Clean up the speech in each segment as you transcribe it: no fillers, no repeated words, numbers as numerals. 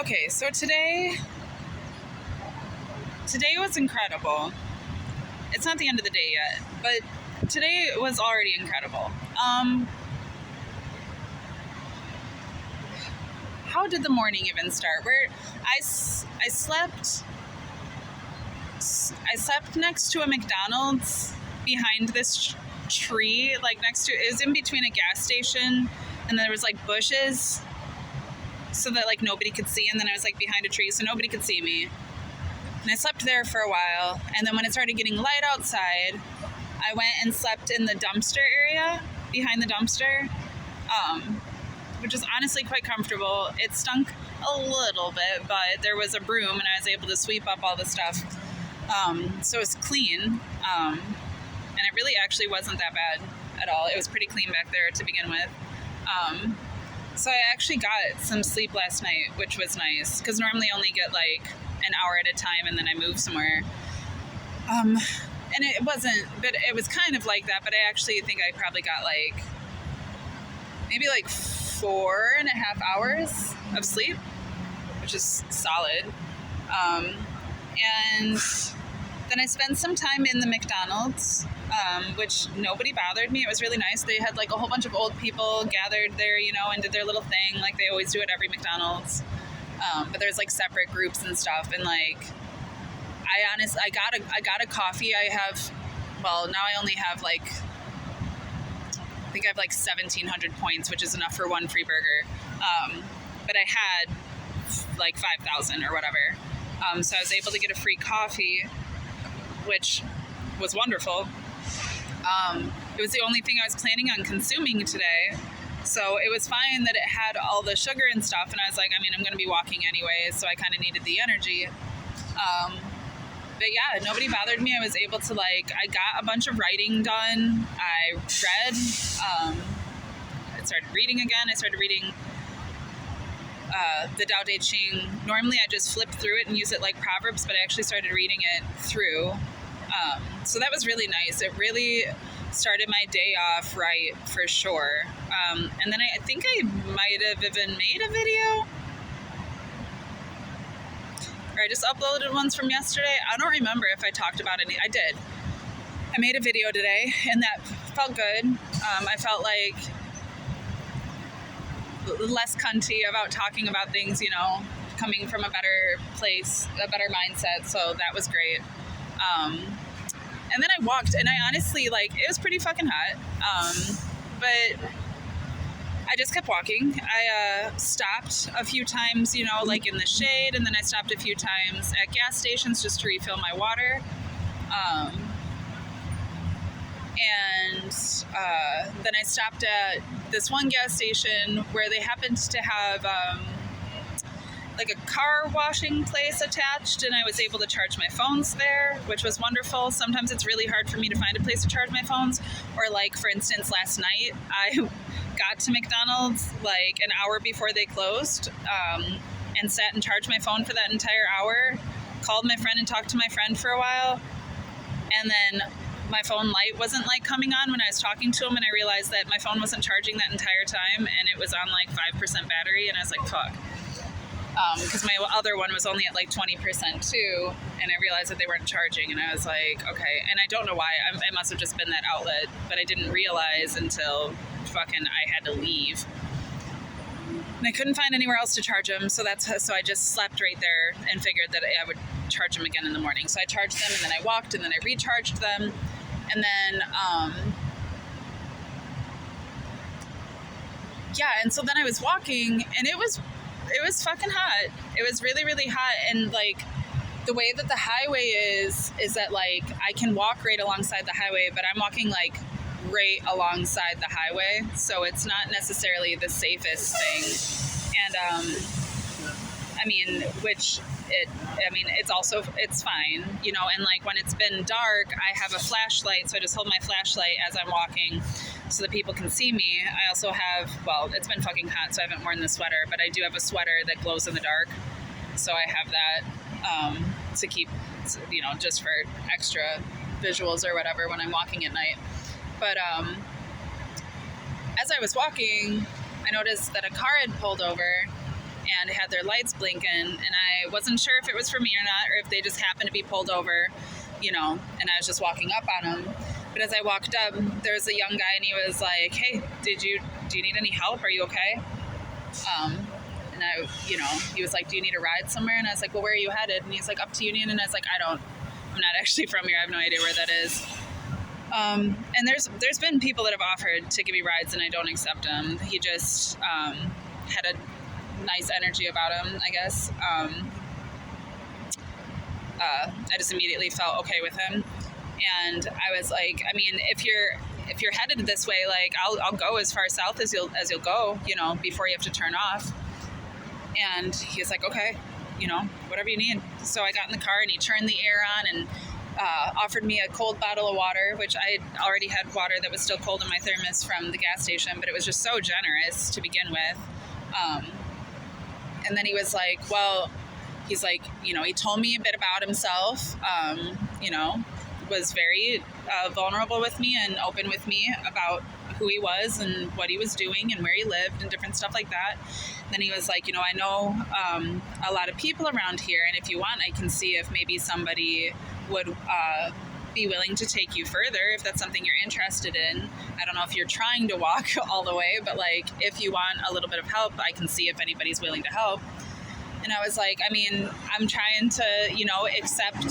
Okay, so today was incredible. It's not the end of the day yet, but today was already incredible. How did the morning even start? I slept next to a McDonald's behind this tree, like next to, it was in between a gas station and there was like bushes so that like nobody could see, and then I was like behind a tree so nobody could see me. And I slept there for a while, and then when it started getting light outside, I went and slept in the dumpster area behind the dumpster, which was honestly quite comfortable. It stunk a little bit, but there was a broom and I was able to sweep up all the stuff. So it was clean, and it really actually wasn't that bad at all. It was pretty clean back there to begin with. So I actually got some sleep last night, which was nice, because normally I only get like an hour at a time and then I move somewhere. And it wasn't, but it was kind of like that, but I actually think I probably got like maybe like 4.5 hours of sleep, which is solid. And then I spent some time in the McDonald's, which nobody bothered me. It was really nice. They had like a whole bunch of old people gathered there, you know, and did their little thing like they always do at every McDonald's. But there's like separate groups and stuff, and like I got a coffee. Now I only have like, I think I have like 1,700 points, which is enough for one free burger. But I had like 5,000 or whatever. So I was able to get a free coffee, which was wonderful. It was the only thing I was planning on consuming today. So it was fine that it had all the sugar and stuff. And I was like, I mean, I'm going to be walking anyway, so I kind of needed the energy. But yeah, nobody bothered me. I was able to I got a bunch of writing done. I read. I started reading again. I started reading the Tao Te Ching. Normally I just flip through it and use it like Proverbs, but I actually started reading it through. So that was really nice. It really started my day off right, for sure. And then I think I might have even made a video. Or I just uploaded ones from yesterday. I don't remember if I talked about any. I did. I made a video today, and that felt good. I felt like less cunty about talking about things, you know, coming from a better place, a better mindset. So that was great. And then I walked, and I honestly, it was pretty fucking hot. But I just kept walking. I stopped a few times, you know, like in the shade, and then I stopped a few times at gas stations just to refill my water. And then I stopped at this one gas station where they happened to have like a car washing place attached, and I was able to charge my phones there, which was wonderful. Sometimes it's really hard for me to find a place to charge my phones, or like, for instance, last night I got to McDonald's like an hour before they closed, and sat and charged my phone for that entire hour, called my friend and talked to my friend for a while, and then my phone light wasn't like coming on when I was talking to him, and I realized that my phone wasn't charging that entire time, and it was on like 5% battery, and I was like, fuck. Because my other one was only at like 20% too, and I realized that they weren't charging, and I was like, okay. And I don't know why. It must have just been that outlet, but I didn't realize until fucking I had to leave. And I couldn't find anywhere else to charge them, so I just slept right there and figured that I would charge them again in the morning. So I charged them, and then I walked, and then I recharged them, and then and so then I was walking, and it was fucking hot. It was really, really hot. And like the way that the highway is that like I can walk right alongside the highway, but I'm walking like right alongside the highway. So it's not necessarily the safest thing. And it's fine, you know, and like when it's been dark, I have a flashlight. So I just hold my flashlight as I'm walking so that people can see me. I also have, it's been fucking hot, so I haven't worn the sweater, but I do have a sweater that glows in the dark. So I have that to keep, you know, just for extra visuals or whatever when I'm walking at night. But as I was walking, I noticed that a car had pulled over, and had their lights blinking, and I wasn't sure if it was for me or not, or if they just happened to be pulled over, you know, and I was just walking up on them. But as I walked up, there was a young guy, and he was like, "Hey, do you need any help? Are you okay?" And I, you know, he was like, "Do you need a ride somewhere?" And I was like, "Well, where are you headed?" And he's like, "Up to Union." And I was like, I'm not actually from here. I have no idea where that is. And there's been people that have offered to give me rides, and I don't accept them. He just had a nice energy about him, I guess. I just immediately felt okay with him, and I was like, I mean, if you're headed this way, like I'll go as far south as you'll go, you know, before you have to turn off. And he was like, okay, you know, whatever you need. So I got in the car, and he turned the air on and offered me a cold bottle of water, which I already had water that was still cold in my thermos from the gas station, but it was just so generous to begin with. And then he was like, well, he's like, you know, he told me a bit about himself, you know, was very vulnerable with me and open with me about who he was and what he was doing and where he lived and different stuff like that. Then he was like, you know, I know a lot of people around here, and if you want, I can see if maybe somebody would be willing to take you further if that's something you're interested in. I don't know if you're trying to walk all the way, but like if you want a little bit of help, I can see if anybody's willing to help. And I was like, I mean, I'm trying to, you know, accept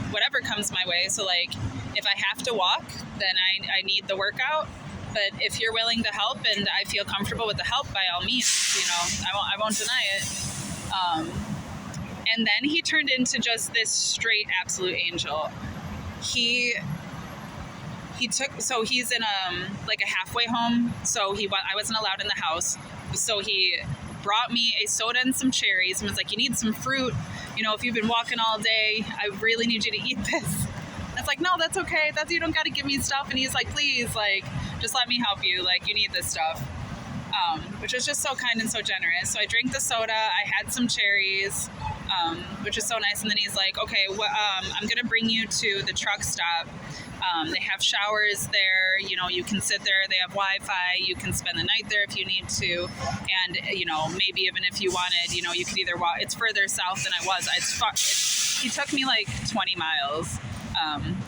whatever comes my way. So like if I have to walk, then I need the workout. But if you're willing to help and I feel comfortable with the help, by all means, you know, I won't deny it. And then he turned into just this straight absolute angel. He so he's in like a halfway home. So I wasn't allowed in the house. So he brought me a soda and some cherries and was like, you need some fruit. You know, if you've been walking all day, I really need you to eat this. I was like, no, that's okay. You don't got to give me stuff. And he's like, please, like, just let me help you. Like, you need this stuff. Which was just so kind and so generous. So I drank the soda. I had some cherries, which is so nice. And then he's like, okay, I'm going to bring you to the truck stop. They have showers there. You know, you can sit there. They have Wi-Fi. You can spend the night there if you need to. And, you know, maybe even if you wanted, you know, you could either walk. It's further south than I was. He took me like 20 miles.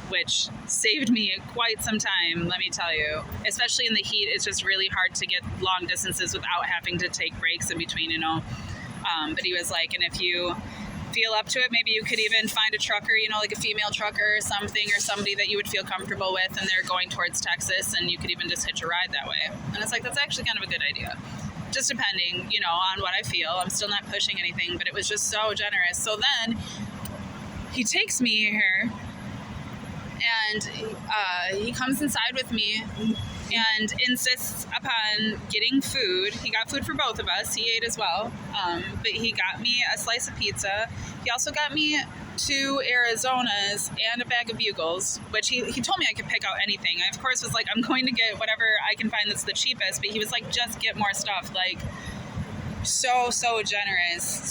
Which saved me quite some time, let me tell you. Especially in the heat, it's just really hard to get long distances without having to take breaks in between, you know. But he was like, and if you feel up to it, maybe you could even find a trucker, you know, like a female trucker or something, or somebody that you would feel comfortable with, and they're going towards Texas, and you could even just hitch a ride that way. And it's like, that's actually kind of a good idea. Just depending, you know, on what I feel. I'm still not pushing anything, but it was just so generous. So then he takes me here, and he comes inside with me and insists upon getting food. He got food for both of us. He ate as well. But he got me a slice of pizza. He also got me 2 Arizonas and a bag of Bugles, which he told me I could pick out anything. I, of course, was like, I'm going to get whatever I can find that's the cheapest. But he was like, just get more stuff. Like, so generous,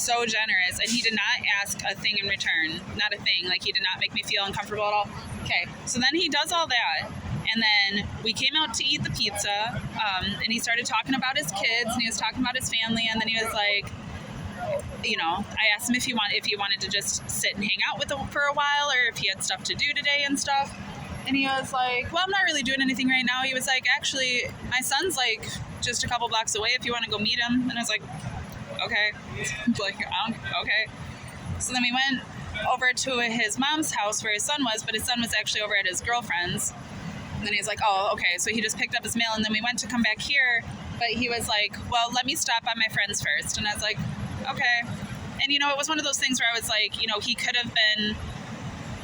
and he did not ask a thing in return, not a thing. Like, he did not make me feel uncomfortable at all. Okay, so then he does all that, and then we came out to eat the pizza, and he started talking about his kids, and he was talking about his family, and then he was like, you know, I asked him if he wanted to just sit and hang out with him for a while, or if he had stuff to do today and stuff. And he was like, well, I'm not really doing anything right now. He was like, actually, my son's like just a couple blocks away if you want to go meet him. And I was like, okay. Like, okay. So then we went over to his mom's house where his son was, but his son was actually over at his girlfriend's. And then he's like, oh, okay. So he just picked up his mail, and then we went to come back here. But he was like, well, let me stop by my friend's first. And I was like, okay. And, you know, it was one of those things where I was like, you know, he could have been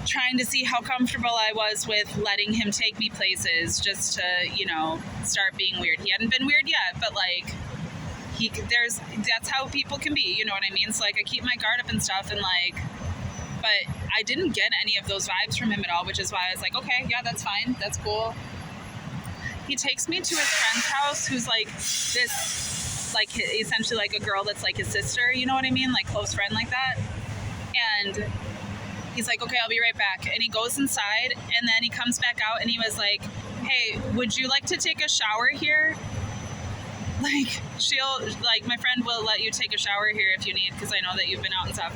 trying to see how comfortable I was with letting him take me places just to, you know, start being weird. He hadn't been weird yet, but like, that's how people can be, you know what I mean? So like, I keep my guard up and stuff, and like, but I didn't get any of those vibes from him at all, which is why I was like, okay, yeah, that's fine, that's cool. He takes me to his friend's house, who's like this, like essentially like a girl that's like his sister, you know what I mean? Like close friend like that. And he's like, okay, I'll be right back. And he goes inside, and then he comes back out, and he was like, hey, would you like to take a shower here? Like, my friend will let you take a shower here if you need, because I know that you've been out and stuff.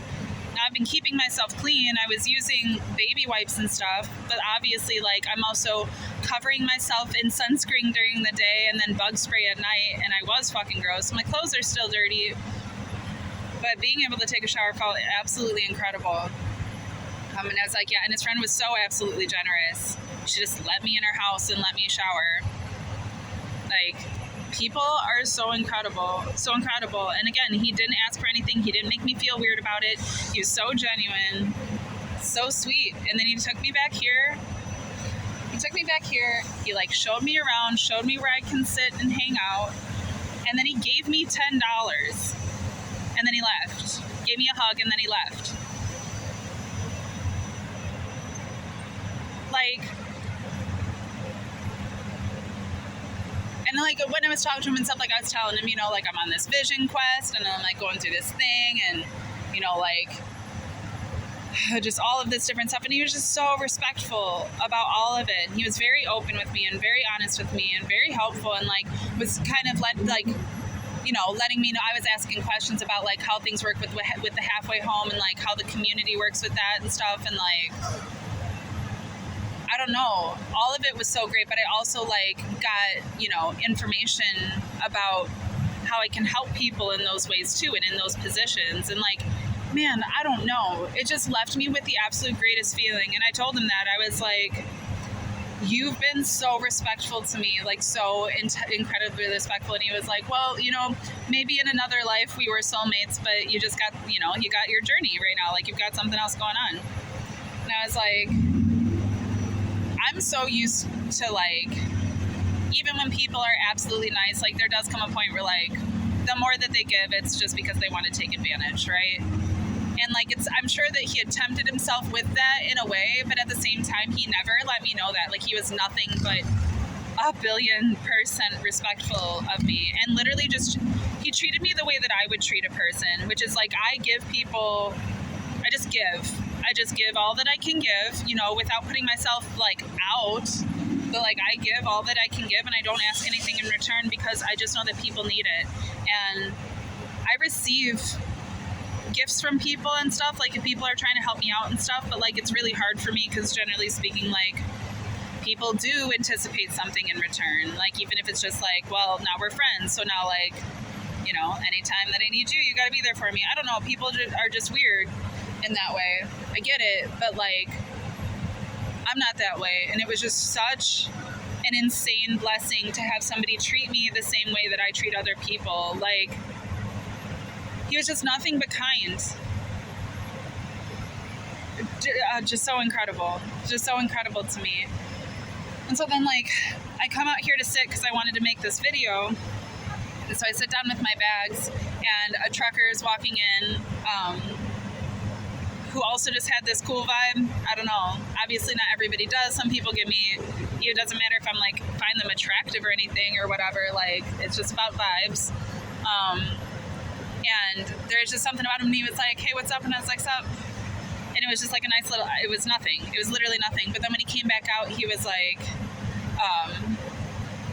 Now, I've been keeping myself clean. I was using baby wipes and stuff, but obviously, like, I'm also covering myself in sunscreen during the day and then bug spray at night, and I was fucking gross. My clothes are still dirty, but being able to take a shower felt absolutely incredible. And I was like, yeah, and his friend was so absolutely generous. She just let me in her house and let me shower. Like, people are so incredible, so incredible. And again, he didn't ask for anything. He didn't make me feel weird about it. He was so genuine, so sweet. And then he took me back here. He like showed me around, showed me where I can sit and hang out. And then he gave me $10. And then he left. Gave me a hug and then he left. Like, and like when I was talking to him and stuff, like I was telling him, you know, like I'm on this vision quest and I'm like going through this thing and, you know, like just all of this different stuff. And he was just so respectful about all of it. He was very open with me and very honest with me and very helpful and like was kind of you know, letting me know. I was asking questions about like how things work with the halfway home and like how the community works with that and stuff. And like, I don't know, all of it was so great, but I also like got, you know, information about how I can help people in those ways too and in those positions. And like, man, I don't know. It just left me with the absolute greatest feeling. And I told him that. I was like, you've been so respectful to me, like so incredibly respectful. And he was like, well, you know, maybe in another life we were soulmates, but you just got, you know, you got your journey right now. Like you've got something else going on. And I was like, I'm so used to like, even when people are absolutely nice, like there does come a point where like, the more that they give, it's just because they want to take advantage, right? And like, I'm sure that he had tempted himself with that in a way, but at the same time, he never let me know that. Like he was nothing but 1,000,000,000% respectful of me. And literally just, he treated me the way that I would treat a person, which is like, I just give all that I can give, you know, without putting myself like out, but like I give all that I can give and I don't ask anything in return because I just know that people need it. And I receive gifts from people and stuff, like if people are trying to help me out and stuff, but like it's really hard for me because generally speaking, like people do anticipate something in return. Like even if it's just like, well, now we're friends, so now like, you know, anytime that I need you, you gotta be there for me. I don't know, people are just weird in that way. I get it, but like I'm not that way. And it was just such an insane blessing to have somebody treat me the same way that I treat other people. Like he was just nothing but kind. Just so incredible to me. And so then like I come out here to sit because I wanted to make this video. And so I sit down with my bags and a trucker is walking in, who also just had this cool vibe. I don't know. Obviously not everybody does. Some people give me, it doesn't matter if I'm like, find them attractive or anything or whatever. Like, it's just about vibes. And there's just something about him. And he was like, hey, what's up? And I was like, sup? And it was just like a nice little, it was nothing. It was literally nothing. But then when he came back out, he was like,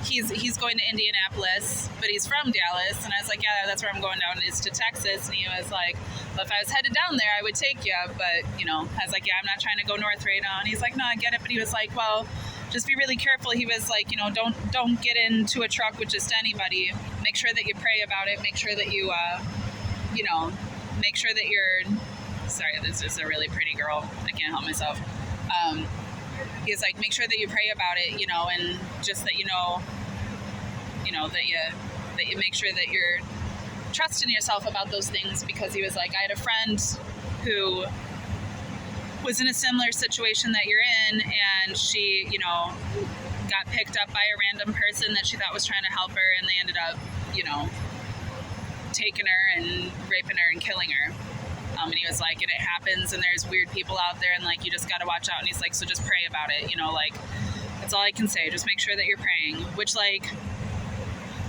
he's going to Indianapolis, but he's from Dallas. And I was like, yeah, that's where I'm going down, is to Texas. And he was like, well, if I was headed down there, I would take you. But, you know, I was like, yeah, I'm not trying to go north right now. And he's like, no, I get it. But he was like, well, just be really careful. He was like, you know, don't get into a truck with just anybody. Make sure that you pray about it. Make sure that you, you know, make sure that you're, sorry, this is a really pretty girl. I can't help myself. He's like, make sure that you pray about it, you know, and just that, you know, that you make sure that you're trusting yourself about those things. Because he was like, I had a friend who was in a similar situation that you're in, and she, you know, got picked up by a random person that she thought was trying to help her, and they ended up, you know, taking her and raping her and killing her. And he was like, and it happens, and there's weird people out there, and like, you just got to watch out. And he's like, so just pray about it, you know, like, that's all I can say. Just make sure that you're praying. Which, like,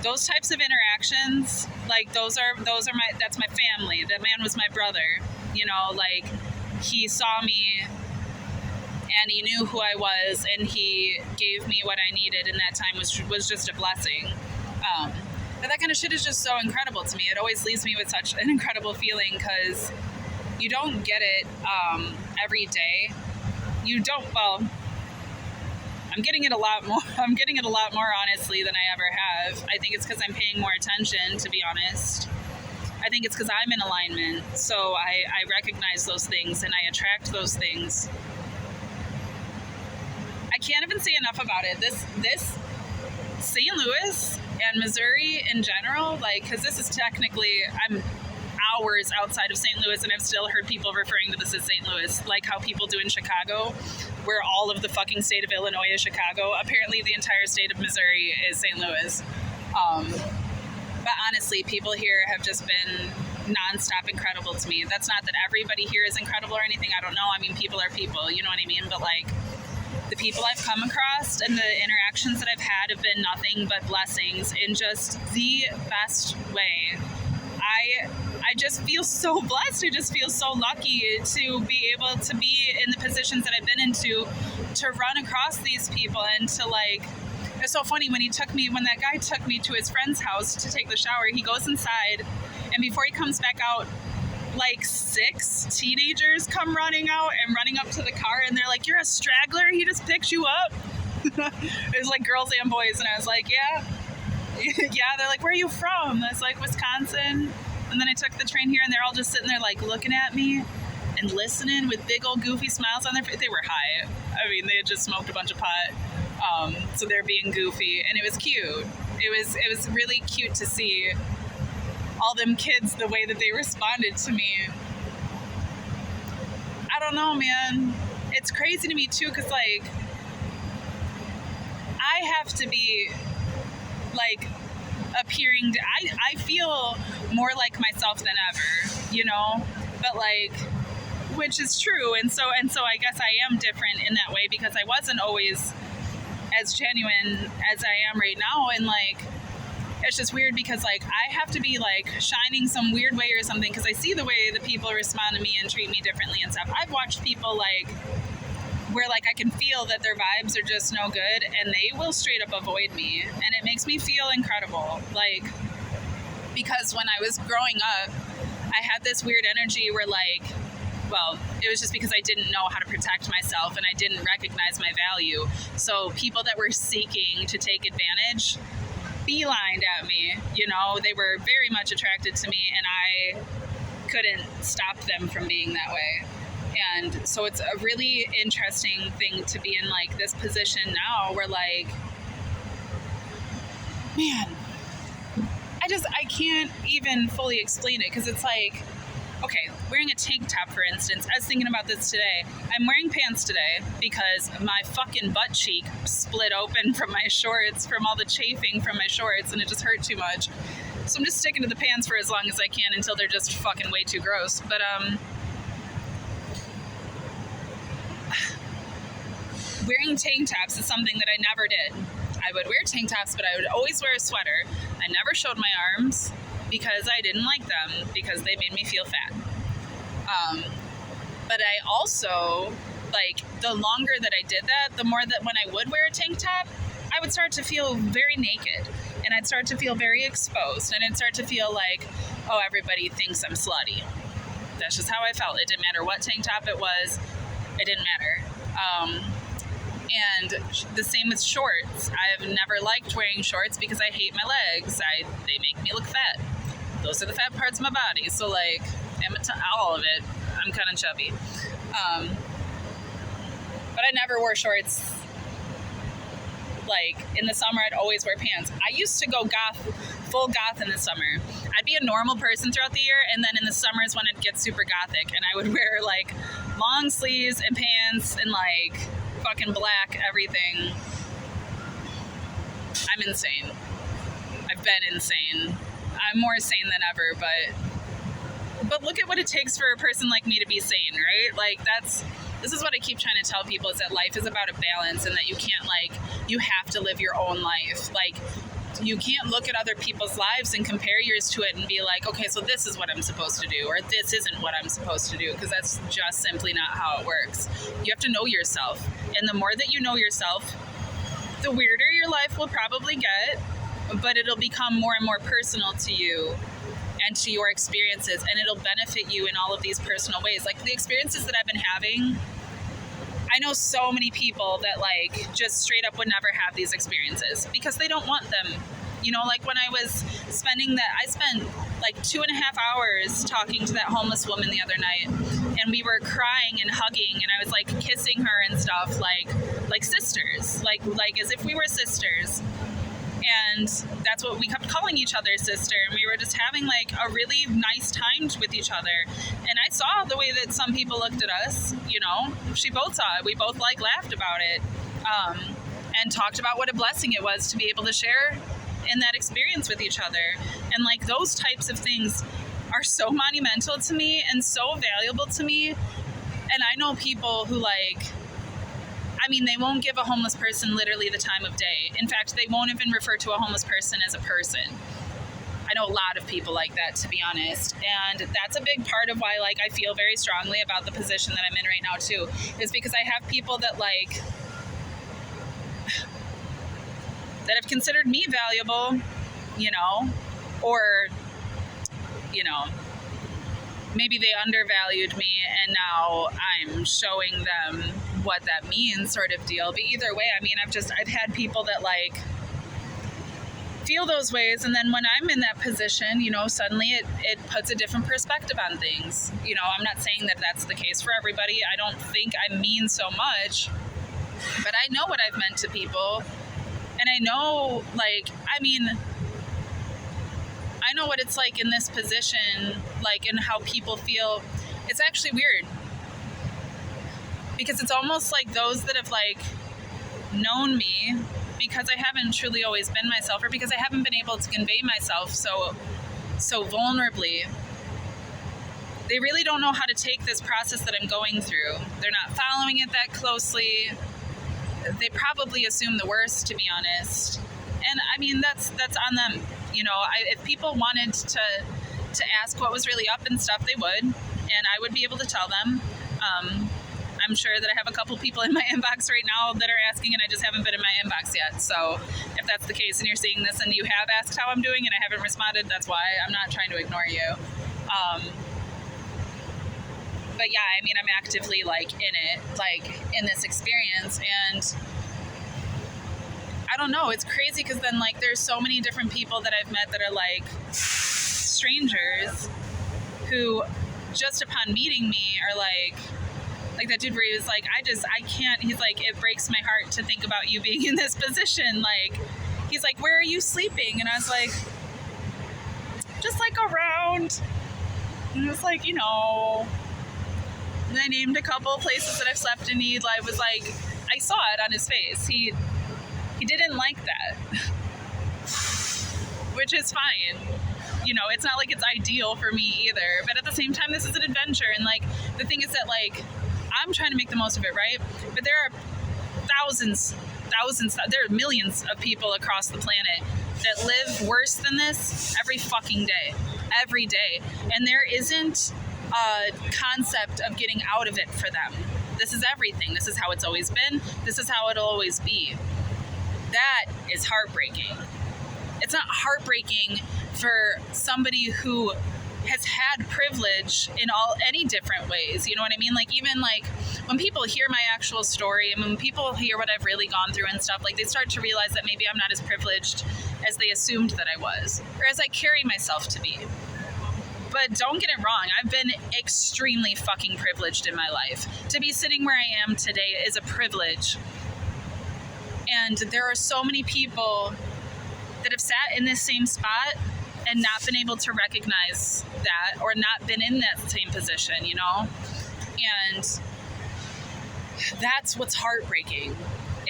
those types of interactions, like, that's my family. That man was my brother, you know, like, he saw me and he knew who I was, and he gave me what I needed, and that time was just a blessing. But that kind of shit is just so incredible to me. It always leaves me with such an incredible feeling because you don't get it every day. You don't, well, I'm getting it a lot more. I'm getting it a lot more honestly than I ever have. I think it's because I'm paying more attention, to be honest. I think it's because I'm in alignment. So I recognize those things and I attract those things. I can't even say enough about it. This St. Louis and Missouri in general, like, because this is technically, I'm hours outside of St. Louis and I've still heard people referring to this as St. Louis, like how people do in Chicago, where all of the fucking state of Illinois is Chicago. Apparently the entire state of Missouri is St. Louis. But honestly, people here have just been nonstop incredible to me. That's not that everybody here is incredible or anything. I don't know. I mean, people are people, you know what I mean? But like, the people I've come across and the interactions that I've had have been nothing but blessings in just the best way. I just feel so blessed. I just feel so lucky to be able to be in the positions that I've been into, to run across these people and to like, it's so funny when that guy took me to his friend's house to take the shower, he goes inside and before he comes back out, like 6 teenagers come running out and running up to the car and they're like, "You're a straggler? He just picked you up?" It was like girls and boys and I was like, yeah. Yeah, they're like, "Where are you from?" I was like, "Wisconsin." And then I took the train here and they're all just sitting there like looking at me and listening with big old goofy smiles on their face. They were high. I mean, they had just smoked a bunch of pot. So they're being goofy and it was cute. It was really cute to see all them kids, the way that they responded to me. I don't know, man. It's crazy to me too, because like, I have to be like appearing to, I feel more like myself than ever, you know, but like, which is true. And so I guess I am different in that way because I wasn't always as genuine as I am right now. And like, it's just weird because like I have to be like shining some weird way or something because I see the way that people respond to me and treat me differently and stuff. I've watched people like where like I can feel that their vibes are just no good and they will straight up avoid me and it makes me feel incredible. Like, because when I was growing up, I had this weird energy where like, well, it was just because I didn't know how to protect myself and I didn't recognize my value. So people that were seeking to take advantage beelined at me, you know, they were very much attracted to me and I couldn't stop them from being that way. And so it's a really interesting thing to be in like this position now where like, man, I can't even fully explain it because it's like, okay, wearing a tank top, for instance. I was thinking about this today. I'm wearing pants today because my fucking butt cheek split open from my shorts, from all the chafing from my shorts, and it just hurt too much. So I'm just sticking to the pants for as long as I can until they're just fucking way too gross. But, wearing tank tops is something that I never did. I would wear tank tops, but I would always wear a sweater. I never showed my arms because I didn't like them because they made me feel fat. But I also, like, the longer that I did that, the more that when I would wear a tank top, I would start to feel very naked and I'd start to feel very exposed and I'd start to feel like, oh, everybody thinks I'm slutty. That's just how I felt. It didn't matter what tank top it was. It didn't matter. And the same with shorts. I've never liked wearing shorts because I hate my legs. They make me look fat. Those are the fat parts of my body. So like, all of it, I'm kind of chubby. But I never wore shorts. Like in the summer, I'd always wear pants. I used to go full goth in the summer. I'd be a normal person throughout the year, and then in the summers when it'd get super gothic, and I would wear like long sleeves and pants and like fucking black everything. I'm insane. I've been insane. I'm more sane than ever, but look at what it takes for a person like me to be sane, right? Like this is what I keep trying to tell people, is that life is about a balance and that you can't you have to live your own life. Like, you can't look at other people's lives and compare yours to it and be like, okay, so this is what I'm supposed to do, or this isn't what I'm supposed to do, because that's just simply not how it works. You have to know yourself. And the more that you know yourself, the weirder your life will probably get. but it'll become more and more personal to you and to your experiences, and it'll benefit you in all of these personal ways. Like the experiences that I've been having, I know so many people that like just straight up would never have these experiences because they don't want them. You know, like when I was spending that, I spent like 2.5 hours talking to that homeless woman the other night, and we were crying and hugging, and I was like kissing her and stuff, like sisters, like as if we were sisters. And that's what we kept calling each other, sister. And we were just having like a really nice time with each other. And I saw the way that some people looked at us, you know, she both saw it. We both like laughed about it, and talked about what a blessing it was to be able to share in that experience with each other. And like those types of things are so monumental to me and so valuable to me. And I know people who like, I mean, they won't give a homeless person literally the time of day. In fact, they won't even refer to a homeless person as a person. I know a lot of people like that, to be honest. And that's a big part of why, like, I feel very strongly about the position that I'm in right now, too, is because I have people that, like, that have considered me valuable, you know, or, you know, maybe they undervalued me and now I'm showing them what that means, sort of deal. But either way, I mean, I've had people that like feel those ways, and then when I'm in that position, you know, suddenly it puts a different perspective on things. You know, I'm not saying that that's the case for everybody. I don't think I mean so much, but I know what I've meant to people, and I know, like, I mean, I know what it's like in this position, like, and how people feel. It's actually weird because it's almost like those that have like known me, because I haven't truly always been myself, or because I haven't been able to convey myself so vulnerably, they really don't know how to take this process that I'm going through. They're not following it that closely. They probably assume the worst, to be honest. And I mean, that's on them. You know, if people wanted to ask what was really up and stuff, they would, and I would be able to tell them. I'm sure that I have a couple people in my inbox right now that are asking, and I just haven't been in my inbox yet. So if that's the case and you're seeing this and you have asked how I'm doing and I haven't responded, that's why. I'm not trying to ignore you. But yeah, I mean, I'm actively like in it, like in this experience, and I don't know, it's crazy because then like there's so many different people that I've met that are like strangers who just upon meeting me are like that dude where he was like, I can't, he's like, it breaks my heart to think about you being in this position. Like, he's like, where are you sleeping? And I was like, just like around. And it was like, you know, and I named a couple places that I've slept, and he like was like, I saw it on his face. He didn't like that, which is fine. You know, it's not like it's ideal for me either, but at the same time, this is an adventure. And like, the thing is that like, I'm trying to make the most of it, right? But there are thousands, there are millions of people across the planet that live worse than this every fucking day, every day. And there isn't a concept of getting out of it for them. This is everything. This is how it's always been. This is how it'll always be. That is heartbreaking. It's not heartbreaking for somebody who has had privilege in any different ways. You know what I mean? Like, even like when people hear my actual story, and when people hear what I've really gone through and stuff, like they start to realize that maybe I'm not as privileged as they assumed that I was, or as I carry myself to be. But don't get it wrong, I've been extremely fucking privileged in my life. To be sitting where I am today is a privilege. And there are so many people that have sat in this same spot and not been able to recognize that, or not been in that same position, you know? And that's what's heartbreaking,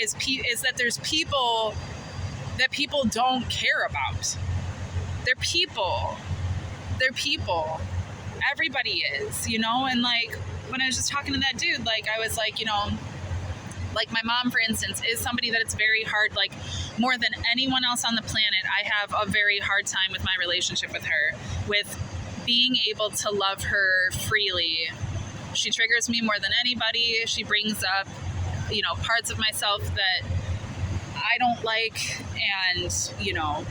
is that there's people that people don't care about. They're people. Everybody is, you know? And like, when I was just talking to that dude, like, I was like, you know, like my mom, for instance, is somebody that it's very hard, like more than anyone else on the planet, I have a very hard time with my relationship with her, with being able to love her freely. She triggers me more than anybody. She brings up, you know, parts of myself that I don't like, and, you know,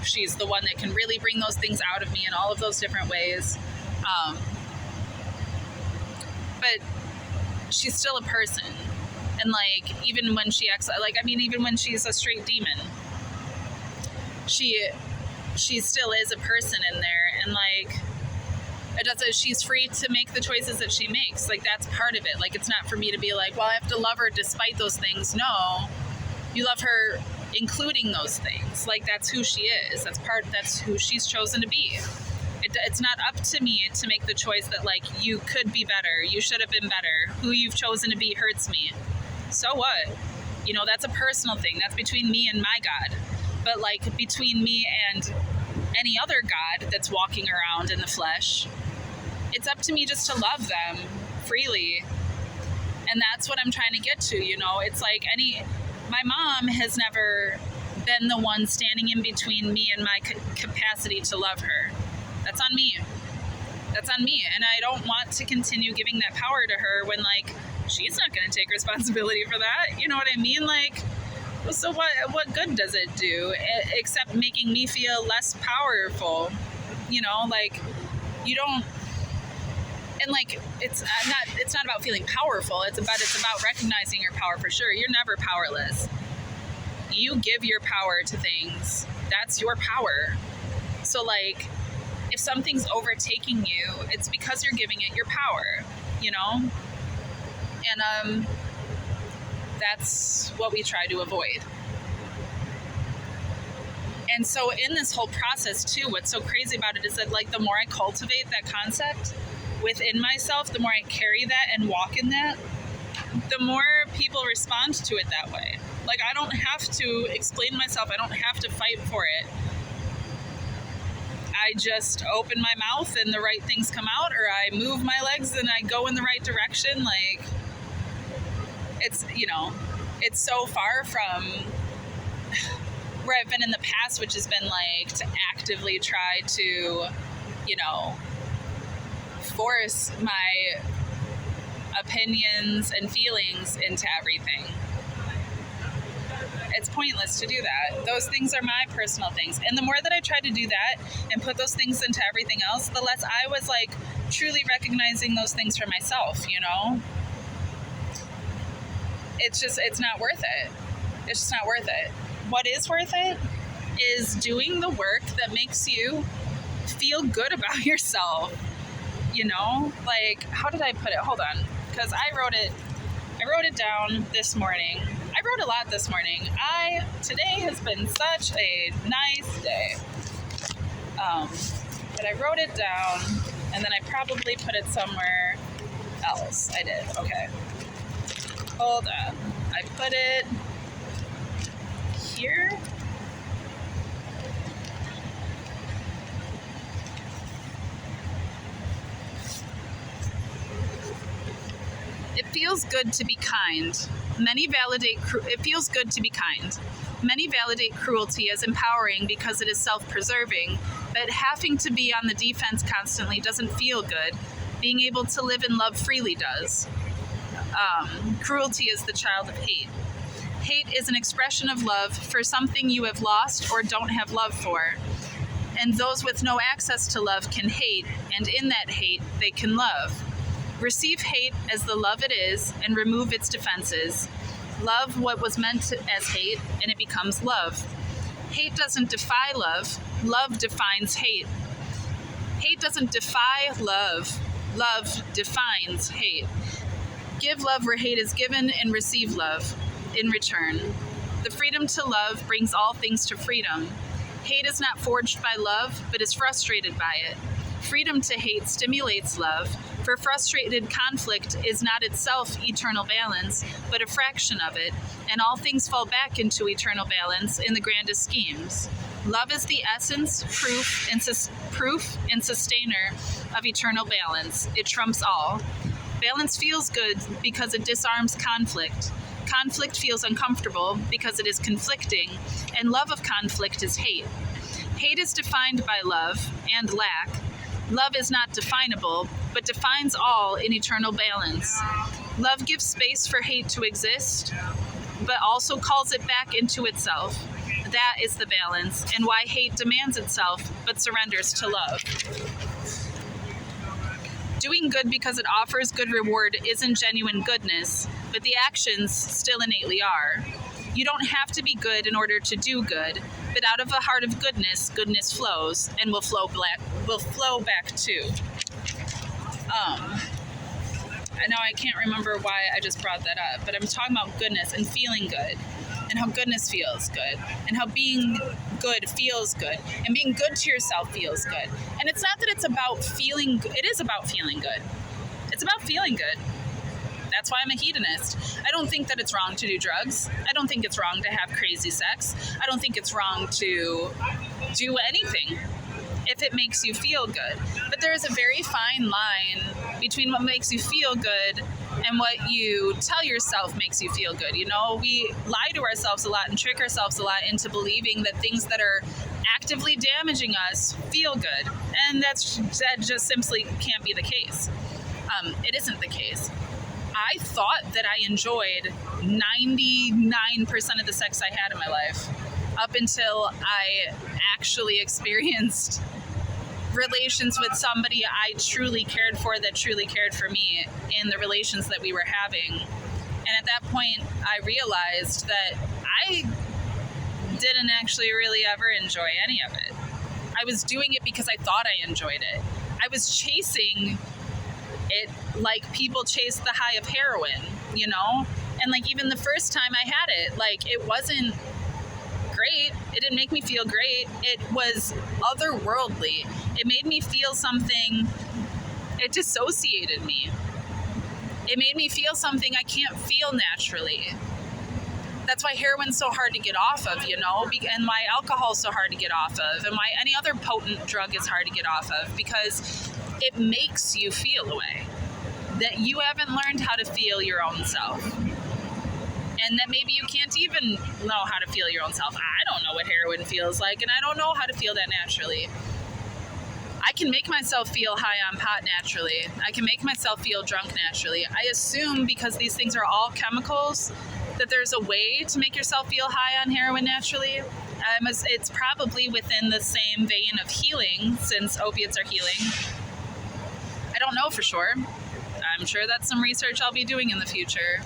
She's the one that can really bring those things out of me in all of those different ways. But she's still a person. And like, even when she acts like, I mean, even when she's a straight demon, she still is a person in there. And like, it doesn't, she's free to make the choices that she makes. Like, that's part of it. Like, it's not for me to be like, well, I have to love her despite those things. No, you love her including those things. Like, that's who she is. That's who she's chosen to be. It's not up to me to make the choice that like, you could be better, you should have been better, who you've chosen to be hurts me. So what? You know, that's a personal thing. That's between me and my God. But like, between me and any other God that's walking around in the flesh, it's up to me just to love them freely. And that's what I'm trying to get to, you know. It's like my mom has never been the one standing in between me and my capacity to love her. That's on me. That's on me. And I don't want to continue giving that power to her when, like, she's not going to take responsibility for that. You know what I mean? Like, so what good does it do except making me feel less powerful? You know, like, you don't, and like, it's not about feeling powerful. It's about recognizing your power for sure. You're never powerless. You give your power to things. That's your power. So like, if something's overtaking you, it's because you're giving it your power, you know? And that's what we try to avoid. And so in this whole process too, what's so crazy about it is that like, the more I cultivate that concept within myself, the more I carry that and walk in that, the more people respond to it that way. Like, I don't have to explain myself. I don't have to fight for it. I just open my mouth and the right things come out, or I move my legs and I go in the right direction. Like, it's, you know, it's so far from where I've been in the past, which has been like to actively try to, you know, force my opinions and feelings into everything. It's pointless to do that. Those things are my personal things. And the more that I tried to do that and put those things into everything else, the less I was like truly recognizing those things for myself, you know? It's not worth it. It's just not worth it. What is worth it is doing the work that makes you feel good about yourself, you know? Like, how did I put it? Hold on. Because I wrote it down this morning. I wrote a lot this morning. Today has been such a nice day. But I wrote it down, and then I probably put it somewhere else. I did. Okay. Hold on. I put it here. It feels good to be kind. It feels good to be kind. Many validate cruelty as empowering because it is self-preserving, but having to be on the defense constantly doesn't feel good. Being able to live and love freely does. Cruelty is the child of hate. Hate is an expression of love for something you have lost or don't have love for. And those with no access to love can hate, and in that hate, they can love. Receive hate as the love it is and remove its defenses. Love what was meant as hate, and it becomes love. Hate doesn't defy love. Love defines hate. Hate doesn't defy love. Love defines hate. Give love where hate is given and receive love in return. The freedom to love brings all things to freedom. Hate is not forged by love, but is frustrated by it. Freedom to hate stimulates love, for frustrated conflict is not itself eternal balance, but a fraction of it, and all things fall back into eternal balance in the grandest schemes. Love is the essence, proof, and sustainer of eternal balance. It trumps all. Balance feels good because it disarms conflict. Conflict feels uncomfortable because it is conflicting, and love of conflict is hate. Hate is defined by love and lack. Love is not definable, but defines all in eternal balance. Love gives space for hate to exist, but also calls it back into itself. That is the balance, and why hate demands itself but surrenders to love. Doing good because it offers good reward isn't genuine goodness, but the actions still innately are. You don't have to be good in order to do good, but out of a heart of goodness, goodness flows and will flow back too. I know I can't remember why I just brought that up, but I'm talking about goodness and feeling good, and how goodness feels good, and how being good feels good, and being good to yourself feels good. And it's not that it's about feeling good. It is about feeling good. It's about feeling good. That's why I'm a hedonist. I don't think that it's wrong to do drugs. I don't think it's wrong to have crazy sex. I don't think it's wrong to do anything if it makes you feel good. But there is a very fine line between what makes you feel good and what you tell yourself makes you feel good. You know, we lie to ourselves a lot and trick ourselves a lot into believing that things that are actively damaging us feel good. And that just simply can't be the case. It isn't the case. I thought that I enjoyed 99% of the sex I had in my life up until I actually experienced relations with somebody I truly cared for that truly cared for me in the relations that we were having. And at that point, I realized that I didn't actually really ever enjoy any of it. I was doing it because I thought I enjoyed it. I was chasing it like people chase the high of heroin, you know? And like even the first time I had it, like it wasn't great. It didn't make me feel great. It was otherworldly. It made me feel something. It dissociated me. It made me feel something I can't feel naturally. That's why heroin's so hard to get off of, you know, and why alcohol's so hard to get off of, and why any other potent drug is hard to get off of, because it makes you feel a way that you haven't learned how to feel your own self. And that maybe you can't even know how to feel your own self. I don't know what heroin feels like, and I don't know how to feel that naturally. I can make myself feel high on pot naturally. I can make myself feel drunk naturally. I assume because these things are all chemicals that there's a way to make yourself feel high on heroin naturally. It's probably within the same vein of healing, since opiates are healing. I don't know for sure. I'm sure that's some research I'll be doing in the future.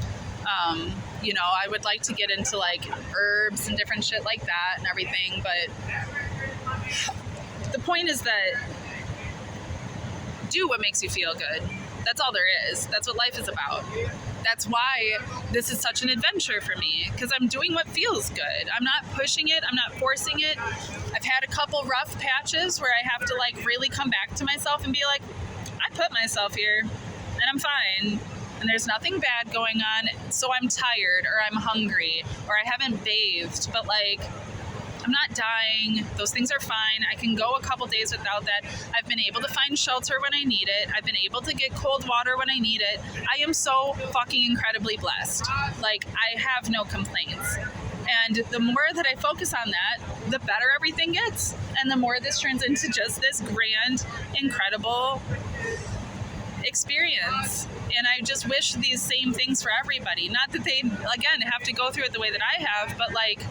You know, I would like to get into like herbs and different shit like that and everything, but the point is that do what makes you feel good. That's all there is. That's what life is about. That's why this is such an adventure for me, because I'm doing what feels good. I'm not pushing it. I'm not forcing it. I've had a couple rough patches where I have to like really come back to myself and be like, I put myself here and I'm fine. And there's nothing bad going on. So I'm tired or I'm hungry or I haven't bathed, but like, I'm not dying. Those things are fine. I can go a couple days without that. I've been able to find shelter when I need it. I've been able to get cold water when I need it. I am so fucking incredibly blessed. Like, I have no complaints. And the more that I focus on that, the better everything gets. And the more this turns into just this grand, incredible experience. And I just wish these same things for everybody. Not that they, again, have to go through it the way that I have, but like,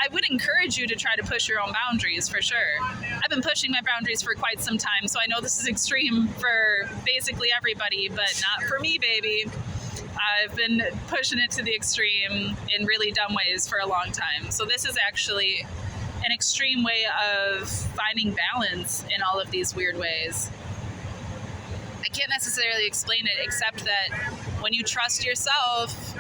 I would encourage you to try to push your own boundaries for sure. I've been pushing my boundaries for quite some time, so I know this is extreme for basically everybody, but not for me, baby. I've been pushing it to the extreme in really dumb ways for a long time. So this is actually an extreme way of finding balance in all of these weird ways. I can't necessarily explain it except that when you trust yourself,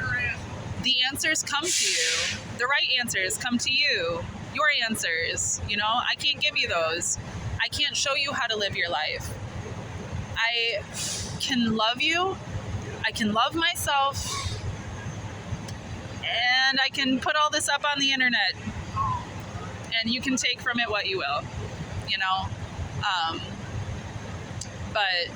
the answers come to you. The right answers come to you. Your answers, you know, I can't give you those. I can't show you how to live your life. I can love you. I can love myself. And I can put all this up on the internet. And you can take from it what you will, you know. But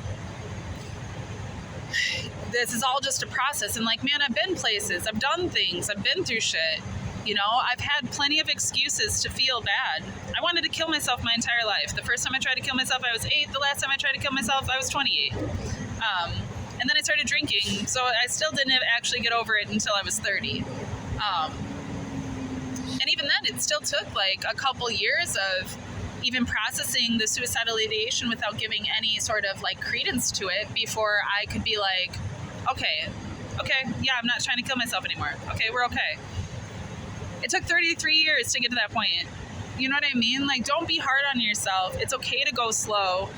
this is all just a process. And like, man, I've been places, I've done things, I've been through shit. You know, I've had plenty of excuses to feel bad. I wanted to kill myself my entire life. The first time I tried to kill myself, I was 8. The last time I tried to kill myself, I was 28. And then I started drinking, so I still didn't actually get over it until I was 30. And even then, it still took like a couple years of even processing the suicidal ideation without giving any sort of like credence to it before I could be like, okay, yeah, I'm not trying to kill myself anymore. Okay, we're okay. It took 33 years to get to that point. You know what I mean? Like, don't be hard on yourself. It's okay to go slow.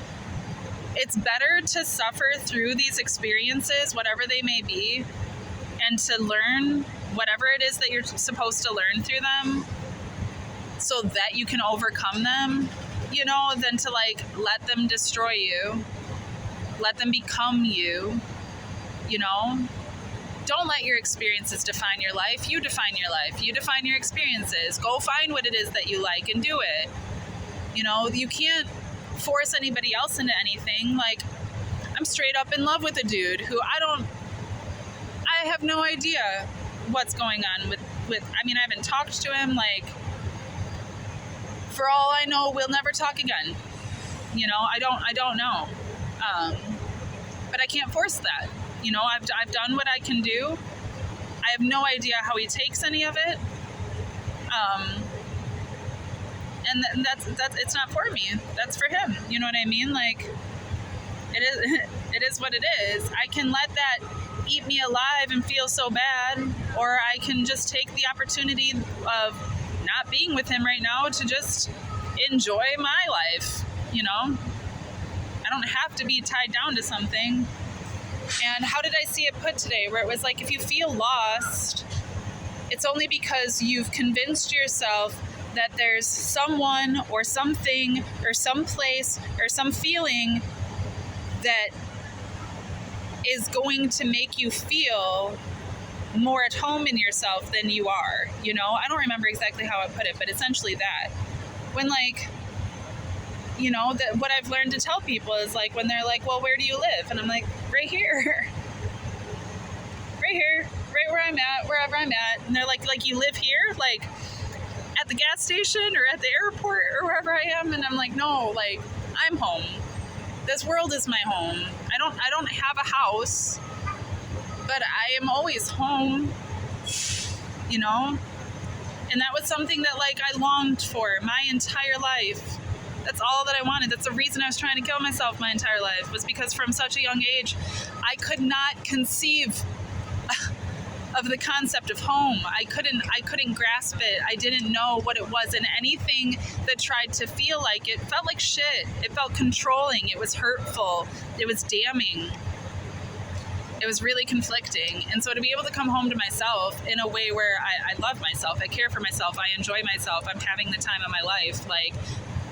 It's better to suffer through these experiences, whatever they may be, and to learn whatever it is that you're supposed to learn through them so that you can overcome them, you know, than to like let them destroy you, let them become you, you know. Don't let your experiences define your life. You define your life. You define your experiences. Go find what it is that you like and do it. You know, you can't force anybody else into anything. Like, I'm straight up in love with a dude who I have no idea what's going on with, I mean, I haven't talked to him. Like, for all I know, we'll never talk again. You know, I don't know. But I can't force that. You know, I've done what I can do. I have no idea how he takes any of it. And that's it's not for me. That's for him. You know what I mean? Like, it is what it is. I can let that eat me alive and feel so bad, or I can just take the opportunity of not being with him right now to just enjoy my life, you know? I don't have to be tied down to something. And how did I see it put today? Where it was like, if you feel lost, it's only because you've convinced yourself that there's someone or something or some place or some feeling that is going to make you feel more at home in yourself than you are, you know? I don't remember exactly how I put it, but essentially that. When, like, you know, that what I've learned to tell people is, like, when they're like, well, where do you live? And I'm like, right here. Right here. Right where I'm at, wherever I'm at. And they're like, you live here? Like, at the gas station or at the airport or wherever I am? And I'm like, no, like, I'm home. This world is my home. I don't have a house, but I am always home, you know? And that was something that, like, I longed for my entire life. That's all that I wanted. That's the reason I was trying to kill myself my entire life, was because from such a young age, I could not conceive of the concept of home. I couldn't grasp it. I didn't know what it was, and anything that tried to feel like it felt like shit. It felt controlling. It was hurtful. It was damning. It was really conflicting. And so to be able to come home to myself in a way where I love myself, I care for myself, I enjoy myself, I'm having the time of my life, like,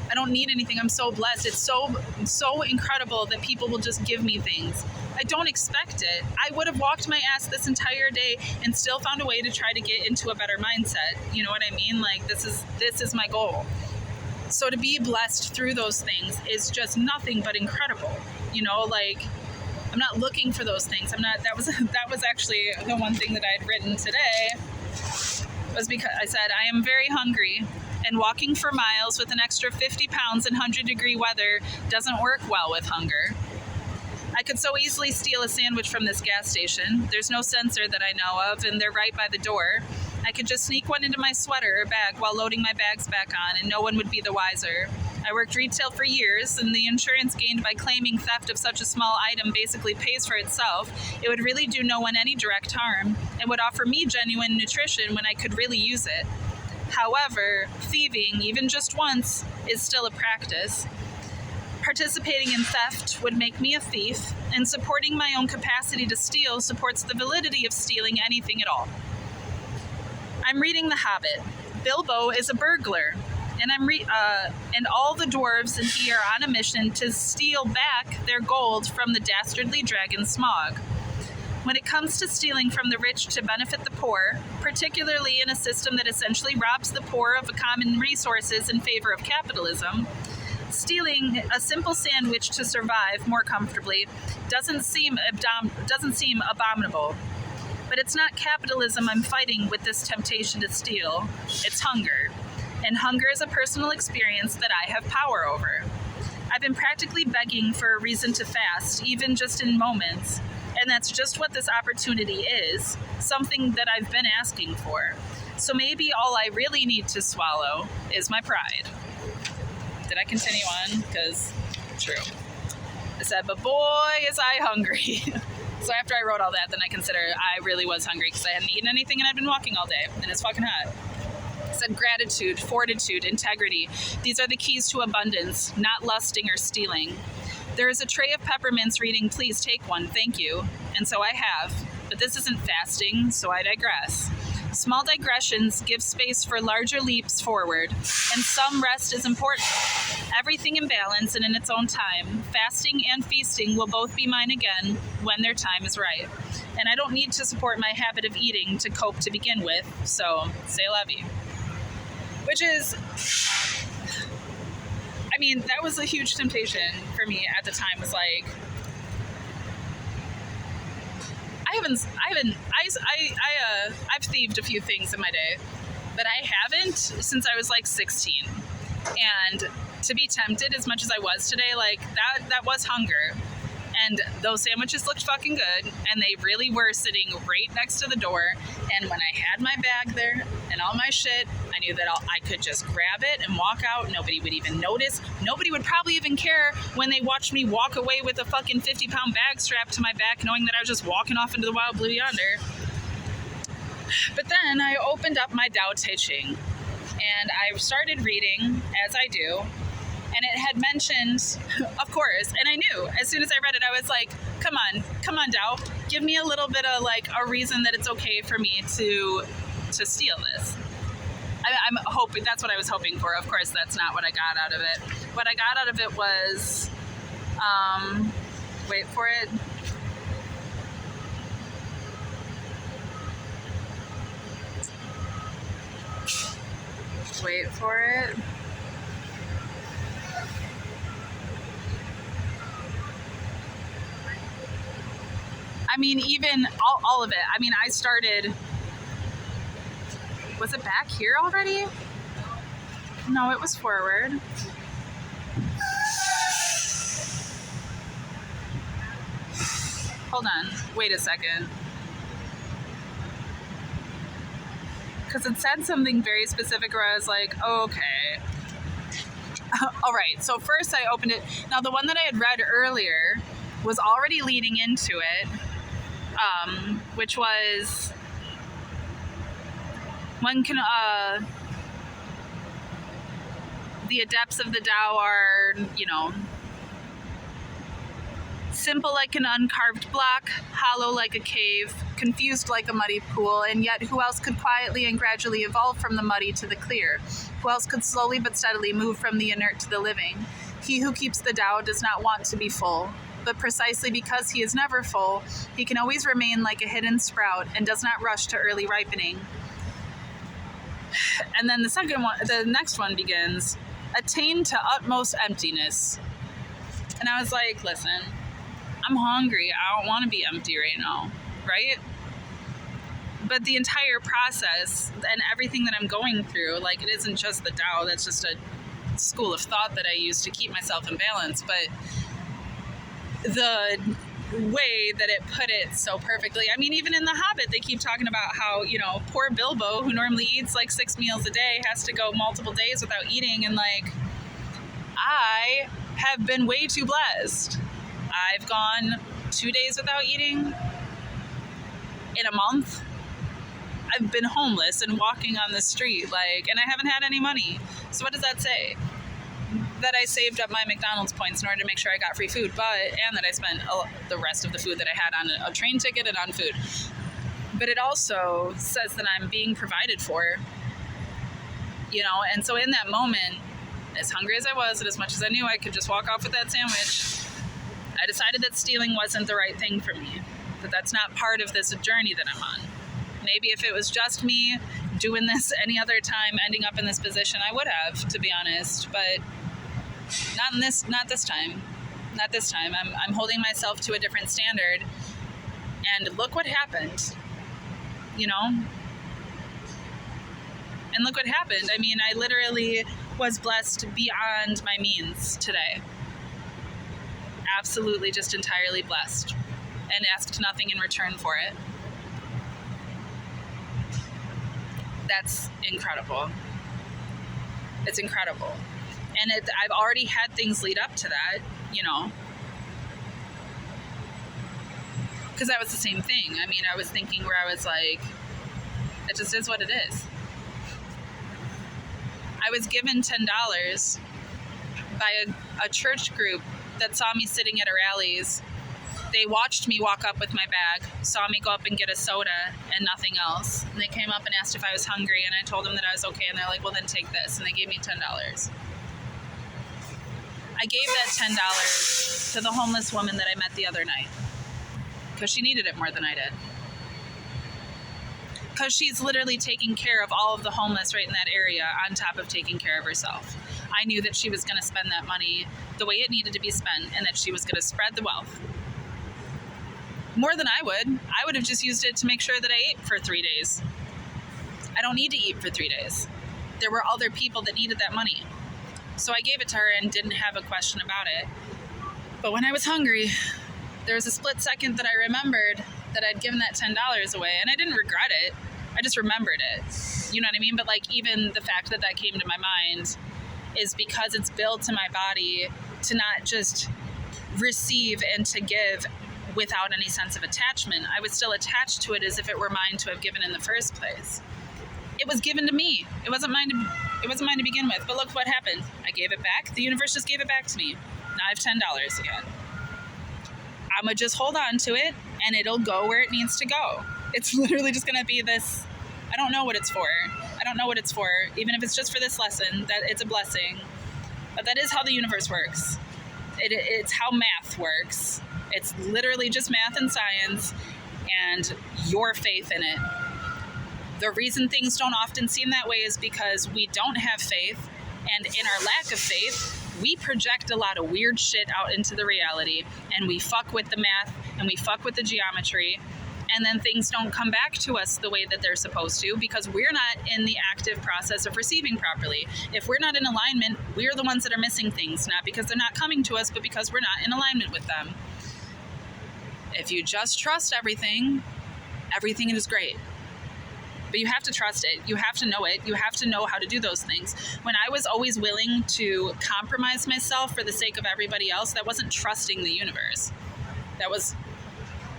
I don't need anything. I'm so blessed. It's so incredible that people will just give me things. I don't expect it. I would have walked my ass this entire day and still found a way to try to get into a better mindset. You know what I mean? Like, this is my goal. So to be blessed through those things is just nothing but incredible. You know, like, I'm not looking for those things. That was actually the one thing that I had written today, was because I said, I am very hungry, and walking for miles with an extra 50 pounds in 100-degree weather doesn't work well with hunger. I could so easily steal a sandwich from this gas station. There's no sensor that I know of, and they're right by the door. I could just sneak one into my sweater or bag while loading my bags back on, and no one would be the wiser. I worked retail for years, and the insurance gained by claiming theft of such a small item basically pays for itself. It would really do no one any direct harm, and would offer me genuine nutrition when I could really use it. However, thieving, even just once, is still a practice. Participating in theft would make me a thief, and supporting my own capacity to steal supports the validity of stealing anything at all. I'm reading The Hobbit. Bilbo is a burglar, and and all the dwarves in he are on a mission to steal back their gold from the dastardly dragon Smaug. When it comes to stealing from the rich to benefit the poor, particularly in a system that essentially robs the poor of common resources in favor of capitalism, stealing a simple sandwich to survive more comfortably doesn't seem abominable. But it's not capitalism I'm fighting with this temptation to steal. It's hunger. And hunger is a personal experience that I have power over. I've been practically begging for a reason to fast, even just in moments. And that's just what this opportunity is, something that I've been asking for. So maybe all I really need to swallow is my pride. Did I continue on? Because, true. I said, but boy, is I hungry. So after I wrote all that, then I consider I really was hungry because I hadn't eaten anything and I'd been walking all day and it's fucking hot. I said gratitude, fortitude, integrity. These are the keys to abundance, not lusting or stealing. There is a tray of peppermints reading, please take one, thank you. And so I have, but this isn't fasting, so I digress. Small digressions give space for larger leaps forward, and some rest is important. Everything in balance and in its own time. Fasting and feasting will both be mine again when their time is right. And I don't need to support my habit of eating to cope to begin with, so c'est la vie. Which is, I mean, that was a huge temptation for me at the time, was like, I've thieved a few things in my day, but I haven't since I was like 16. And to be tempted as much as I was today, like that was hunger. And those sandwiches looked fucking good, and they really were sitting right next to the door. And when I had my bag there and all my shit, I knew that I could just grab it and walk out. Nobody would even notice. Nobody would probably even care when they watched me walk away with a fucking 50-pound bag strapped to my back, knowing that I was just walking off into the wild blue yonder. But then I opened up my Tao Te Ching, and I started reading, as I do. And it had mentioned, of course, and I knew as soon as I read it, I was like, come on, Tao, give me a little bit of like a reason that it's okay for me to steal this. I'm hoping, that's what I was hoping for. Of course, that's not what I got out of it. What I got out of it was, wait for it. Wait for it. I mean, even all of it. I mean, I started, was it back here already? No, it was forward. Hold on, wait a second. Because it said something very specific where I was like, oh, okay. All right, so first I opened it. Now, the one that I had read earlier was already leading into it. Which was, one can, the adepts of the Tao are, you know, simple like an uncarved block, hollow like a cave, confused like a muddy pool, and yet who else could quietly and gradually evolve from the muddy to the clear? Who else could slowly but steadily move from the inert to the living? He who keeps the Tao does not want to be full. But precisely because he is never full, he can always remain like a hidden sprout and does not rush to early ripening. And then the next one begins, attain to utmost emptiness. And I was like, listen, I'm hungry. I don't want to be empty right now, right? But the entire process and everything that I'm going through, like, it isn't just the Tao, that's just a school of thought that I use to keep myself in balance, but the way that it put it so perfectly. I mean, even in The Hobbit, they keep talking about how, you know, poor Bilbo, who normally eats like 6 meals a day, has to go multiple days without eating. And like, I have been way too blessed. I've gone 2 days without eating in a month. I've been homeless and walking on the street, like, and I haven't had any money. So what does that say? That I saved up my McDonald's points in order to make sure I got free food, and that I spent the rest of the food that I had on a train ticket and on food. But it also says that I'm being provided for, you know, and so in that moment, as hungry as I was and as much as I knew I could just walk off with that sandwich, I decided that stealing wasn't the right thing for me, that that's not part of this journey that I'm on. Maybe if it was just me doing this any other time, ending up in this position, I would have, to be honest, but not this time. I'm holding myself to a different standard, and look what happened, you know? And look what happened. I mean, I literally was blessed beyond my means today. Absolutely just entirely blessed, and asked nothing in return for it. That's incredible. It's incredible. And I've already had things lead up to that, you know, because that was the same thing. I mean, I was thinking where I was like, it just is what it is. I was given $10 by a church group that saw me sitting at a rallies. They watched me walk up with my bag, saw me go up and get a soda and nothing else. And they came up and asked if I was hungry, and I told them that I was okay, and they're like, well, then take this. And they gave me $10. I gave that $10 to the homeless woman that I met the other night because she needed it more than I did. Because she's literally taking care of all of the homeless right in that area on top of taking care of herself. I knew that she was going to spend that money the way it needed to be spent, and that she was going to spread the wealth. More than I would. I would have just used it to make sure that I ate for 3 days. I don't need to eat for 3 days. There were other people that needed that money. So I gave it to her and didn't have a question about it. But when I was hungry, there was a split second that I remembered that I'd given that $10 away, and I didn't regret it. I just remembered it. You know what I mean? But like, even the fact that that came to my mind is because it's built to my body to not just receive and to give without any sense of attachment. I was still attached to it as if it were mine to have given in the first place. It was given to me. It wasn't mine to begin with. But look what happened. I gave it back. The universe just gave it back to me. Now I have $10 again. I'm going to just hold on to it, and it'll go where it needs to go. It's literally just going to be this. I don't know what it's for. Even if it's just for this lesson, that it's a blessing. But that is how the universe works. It's how math works. It's literally just math and science and your faith in it. The reason things don't often seem that way is because we don't have faith, and in our lack of faith, we project a lot of weird shit out into the reality, and we fuck with the math and we fuck with the geometry, and then things don't come back to us the way that they're supposed to because we're not in the active process of receiving properly. If we're not in alignment, we're the ones that are missing things, not because they're not coming to us, but because we're not in alignment with them. If you just trust everything is great. But you have to trust it. You have to know it. You have to know how to do those things. When I was always willing to compromise myself for the sake of everybody else, that wasn't trusting the universe. That was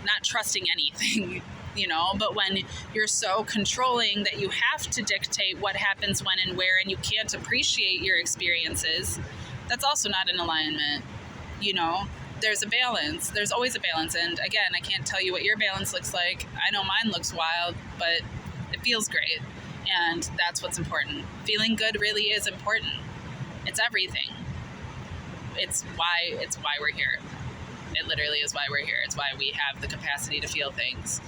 not trusting anything, you know? But when you're so controlling that you have to dictate what happens when and where, and you can't appreciate your experiences, that's also not in alignment, you know? There's a balance. There's always a balance. And again, I can't tell you what your balance looks like. I know mine looks wild, but it feels great. And that's what's important. Feeling good really is important. It's everything. It's why we're here. It literally is why we're here. It's why we have the capacity to feel things.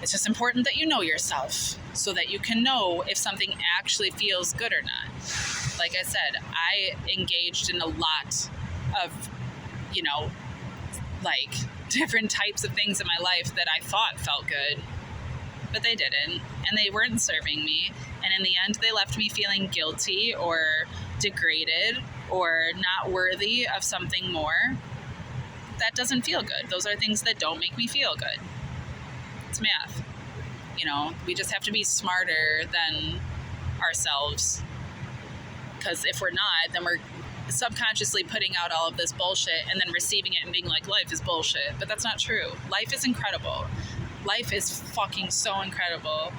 It's just important that you know yourself so that you can know if something actually feels good or not. Like I said, I engaged in a lot of, you know, like different types of things in my life that I thought felt good, but they didn't, and they weren't serving me. And in the end, they left me feeling guilty or degraded or not worthy of something more. That doesn't feel good. Those are things that don't make me feel good. It's math. You know, we just have to be smarter than ourselves. Because if we're not, then we're subconsciously putting out all of this bullshit and then receiving it and being like, life is bullshit. But that's not true. Life is incredible. Life is fucking so incredible.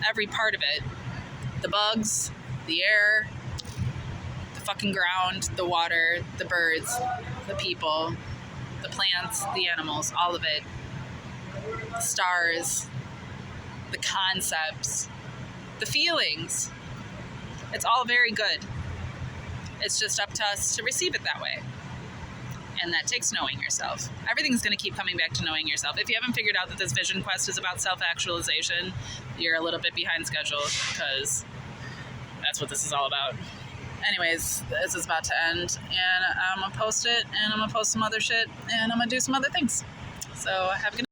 Every part of it. The bugs, the air, the fucking ground, the water, the birds, the people, the plants, the animals, all of it. The stars, the concepts, the feelings. It's all very good. It's just up to us to receive it that way. And that takes knowing yourself. Everything's going to keep coming back to knowing yourself. If you haven't figured out that this vision quest is about self-actualization, you're a little bit behind schedule, because that's what this is all about. Anyways, this is about to end, and I'm going to post it, and I'm going to post some other shit, and I'm going to do some other things. So have a good night.